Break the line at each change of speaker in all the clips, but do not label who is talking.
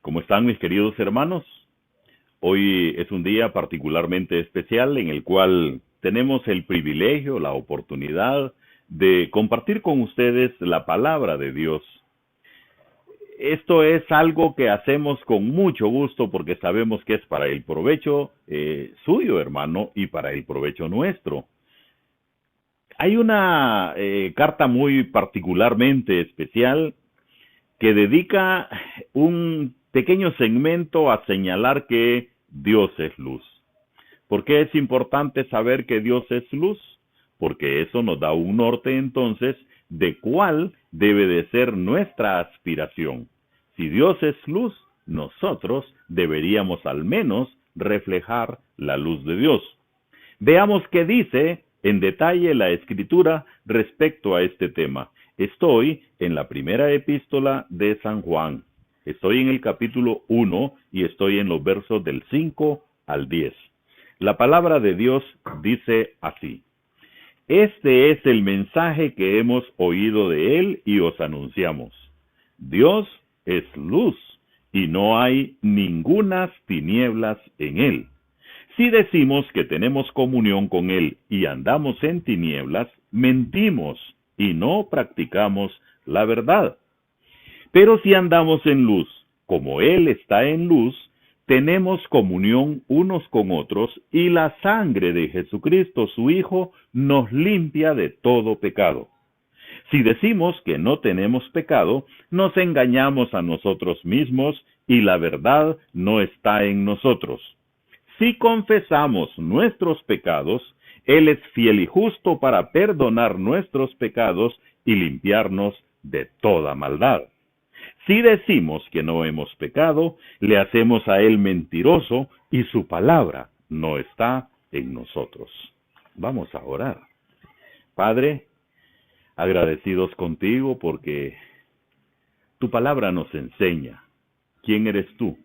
¿Cómo están mis queridos hermanos? Hoy es un día particularmente especial en el cual tenemos el privilegio, la oportunidad de compartir con ustedes la palabra de Dios. Esto es algo que hacemos con mucho gusto porque sabemos que es para el provecho suyo, hermano, y para el provecho nuestro. Hay una carta muy particularmente especial que dedica un pequeño segmento a señalar que Dios es luz. ¿Por qué es importante saber que Dios es luz? Porque eso nos da un norte entonces de cuál debe de ser nuestra aspiración. Si Dios es luz, nosotros deberíamos al menos reflejar la luz de Dios. Veamos qué dice en detalle la Escritura respecto a este tema. Estoy en la primera epístola de San Juan. Estoy en el capítulo 1 y estoy en los versos del 5 al 10. La palabra de Dios dice así: Este es el mensaje que hemos oído de él y os anunciamos. Dios es luz y no hay ningunas tinieblas en él. Si decimos que tenemos comunión con Él y andamos en tinieblas, mentimos y no practicamos la verdad. Pero si andamos en luz, como Él está en luz, tenemos comunión unos con otros y la sangre de Jesucristo, su Hijo, nos limpia de todo pecado. Si decimos que no tenemos pecado, nos engañamos a nosotros mismos y la verdad no está en nosotros. Si confesamos nuestros pecados, Él es fiel y justo para perdonar nuestros pecados y limpiarnos de toda maldad. Si decimos que no hemos pecado, le hacemos a Él mentiroso y su palabra no está en nosotros. Vamos a orar. Padre, agradecidos contigo porque tu palabra nos enseña quién eres tú,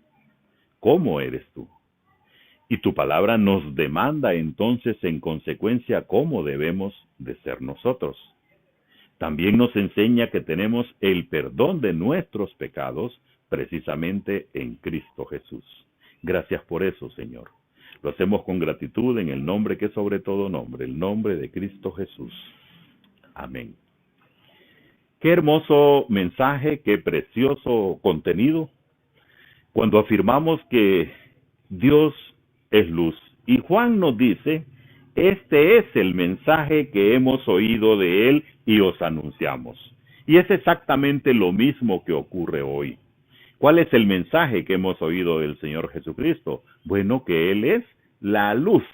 cómo eres tú. Y tu palabra nos demanda entonces en consecuencia cómo debemos de ser nosotros. También nos enseña que tenemos el perdón de nuestros pecados precisamente en Cristo Jesús. Gracias por eso, Señor. Lo hacemos con gratitud en el nombre que sobre todo nombre, el nombre de Cristo Jesús. Amén. Qué hermoso mensaje, qué precioso contenido. Cuando afirmamos que Dios es luz. Y Juan nos dice, este es el mensaje que hemos oído de Él y os anunciamos. Y es exactamente lo mismo que ocurre hoy. ¿Cuál es el mensaje que hemos oído del Señor Jesucristo? Bueno, que Él es la luz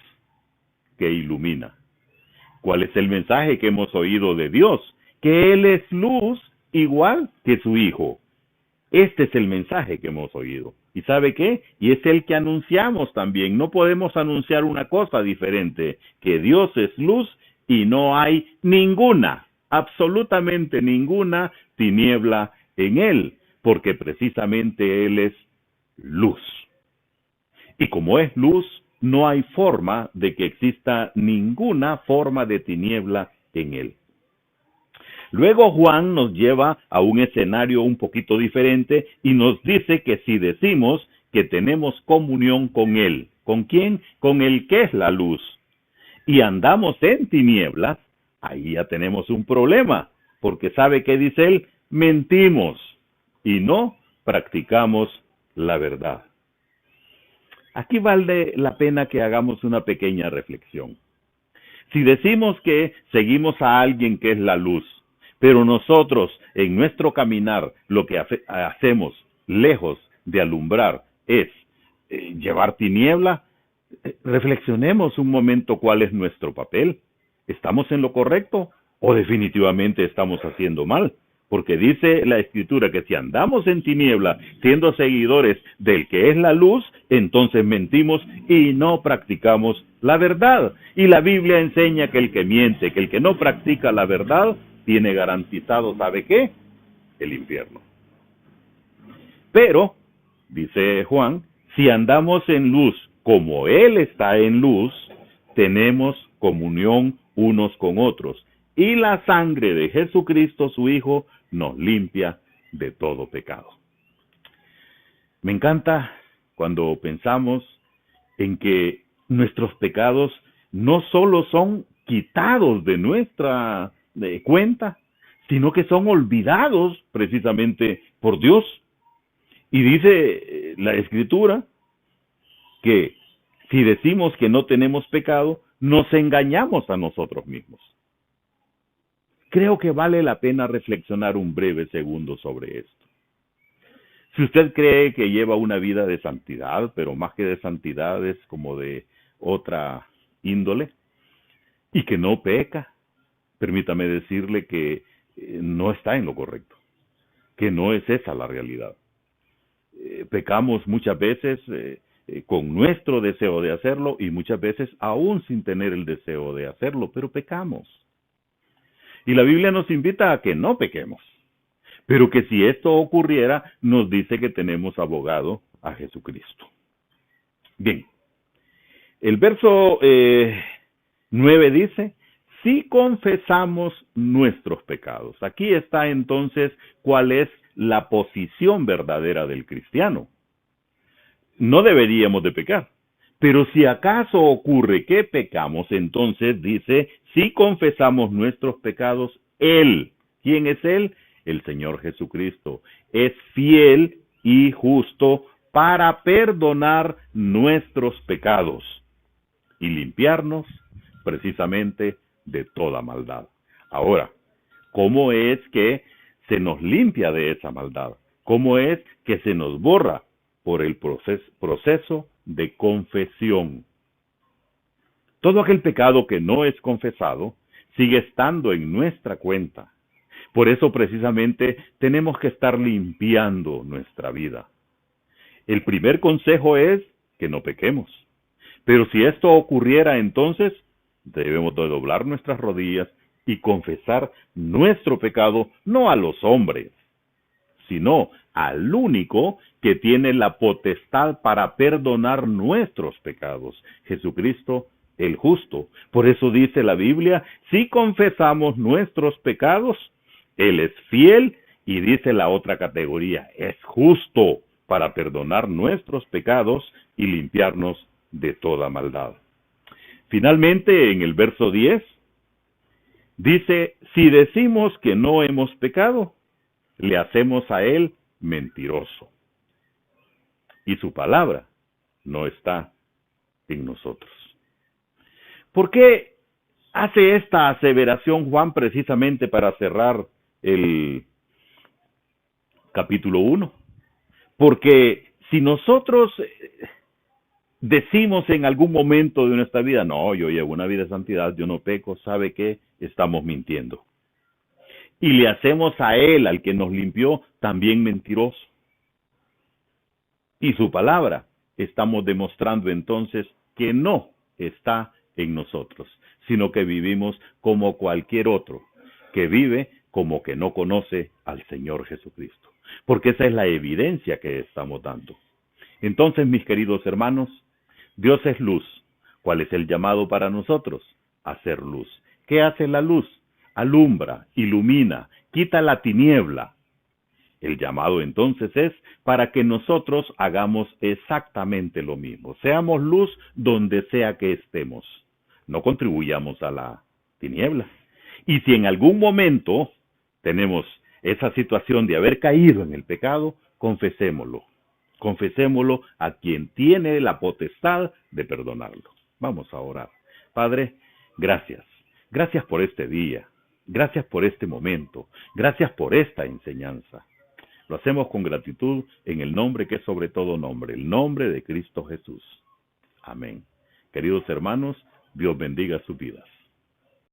que ilumina. ¿Cuál es el mensaje que hemos oído de Dios? Que Él es luz igual que su Hijo. Este es el mensaje que hemos oído. ¿Y sabe qué? Y es el que anunciamos también. No podemos anunciar una cosa diferente, que Dios es luz y no hay ninguna, absolutamente ninguna tiniebla en Él, porque precisamente Él es luz. Y como es luz, no hay forma de que exista ninguna forma de tiniebla en Él. Luego Juan nos lleva a un escenario un poquito diferente y nos dice que si decimos que tenemos comunión con Él, ¿con quién? Con el que es la luz, y andamos en tinieblas, ahí ya tenemos un problema, porque ¿sabe qué dice él? Mentimos y no practicamos la verdad. Aquí vale la pena que hagamos una pequeña reflexión. Si decimos que seguimos a alguien que es la luz, pero nosotros en nuestro caminar lo que hacemos lejos de alumbrar es llevar tiniebla, reflexionemos un momento cuál es nuestro papel. ¿Estamos en lo correcto o definitivamente estamos haciendo mal? Porque dice la Escritura que si andamos en tiniebla, siendo seguidores del que es la luz, entonces mentimos y no practicamos la verdad. Y la Biblia enseña que el que miente, que el que no practica la verdad, tiene garantizado, ¿sabe qué? El infierno. Pero, dice Juan, si andamos en luz como Él está en luz, tenemos comunión unos con otros. Y la sangre de Jesucristo, su Hijo, nos limpia de todo pecado. Me encanta cuando pensamos en que nuestros pecados no solo son quitados de nuestra cuenta, sino que son olvidados precisamente por Dios. Y dice la Escritura que si decimos que no tenemos pecado, nos engañamos a nosotros mismos. Creo que vale la pena reflexionar un breve segundo sobre esto. Si usted cree que lleva una vida de santidad, pero más que de santidad es como de otra índole, y que no peca, permítame decirle que no está en lo correcto, que no es esa la realidad. Pecamos muchas veces con nuestro deseo de hacerlo y muchas veces aún sin tener el deseo de hacerlo, pero pecamos. Y la Biblia nos invita a que no pequemos, pero que si esto ocurriera, nos dice que tenemos abogado a Jesucristo. Bien, el verso 9 dice, si confesamos nuestros pecados. Aquí está entonces cuál es la posición verdadera del cristiano. No deberíamos de pecar, pero si acaso ocurre que pecamos, entonces dice, si confesamos nuestros pecados, Él, ¿quién es Él? El Señor Jesucristo, es fiel y justo para perdonar nuestros pecados y limpiarnos precisamente de toda maldad. Ahora, ¿cómo es que se nos limpia de esa maldad? ¿Cómo es que se nos borra? Por el proceso de confesión. Todo aquel pecado que no es confesado sigue estando en nuestra cuenta. Por eso precisamente tenemos que estar limpiando nuestra vida. El primer consejo es que no pequemos. Pero si esto ocurriera, entonces debemos de doblar nuestras rodillas y confesar nuestro pecado no a los hombres, sino al único que tiene la potestad para perdonar nuestros pecados, Jesucristo el justo. Por eso dice la Biblia, si confesamos nuestros pecados, Él es fiel, y dice la otra categoría, es justo para perdonar nuestros pecados y limpiarnos de toda maldad. Finalmente, en el verso 10, dice, si decimos que no hemos pecado, le hacemos a Él mentiroso, y su palabra no está en nosotros. ¿Por qué hace esta aseveración Juan precisamente para cerrar el capítulo 1? Porque si nosotros decimos en algún momento de nuestra vida, no, yo llevo una vida de santidad, yo no peco, ¿sabe qué? Estamos mintiendo. Y le hacemos a Él, al que nos limpió, también mentiroso. Y su palabra, estamos demostrando entonces que no está en nosotros, sino que vivimos como cualquier otro, que vive como que no conoce al Señor Jesucristo. Porque esa es la evidencia que estamos dando. Entonces, mis queridos hermanos, Dios es luz. ¿Cuál es el llamado para nosotros? Hacer luz. ¿Qué hace la luz? Alumbra, ilumina, quita la tiniebla. El llamado entonces es para que nosotros hagamos exactamente lo mismo. Seamos luz donde sea que estemos. No contribuyamos a la tiniebla. Y si en algún momento tenemos esa situación de haber caído en el pecado, confesémoslo. Confesémoslo a quien tiene la potestad de perdonarlo. Vamos a orar. Padre, gracias. Gracias por este día. Gracias por este momento. Gracias por esta enseñanza. Lo hacemos con gratitud en el nombre que es sobre todo nombre, el nombre de Cristo Jesús. Amén. Queridos hermanos, Dios bendiga sus vidas.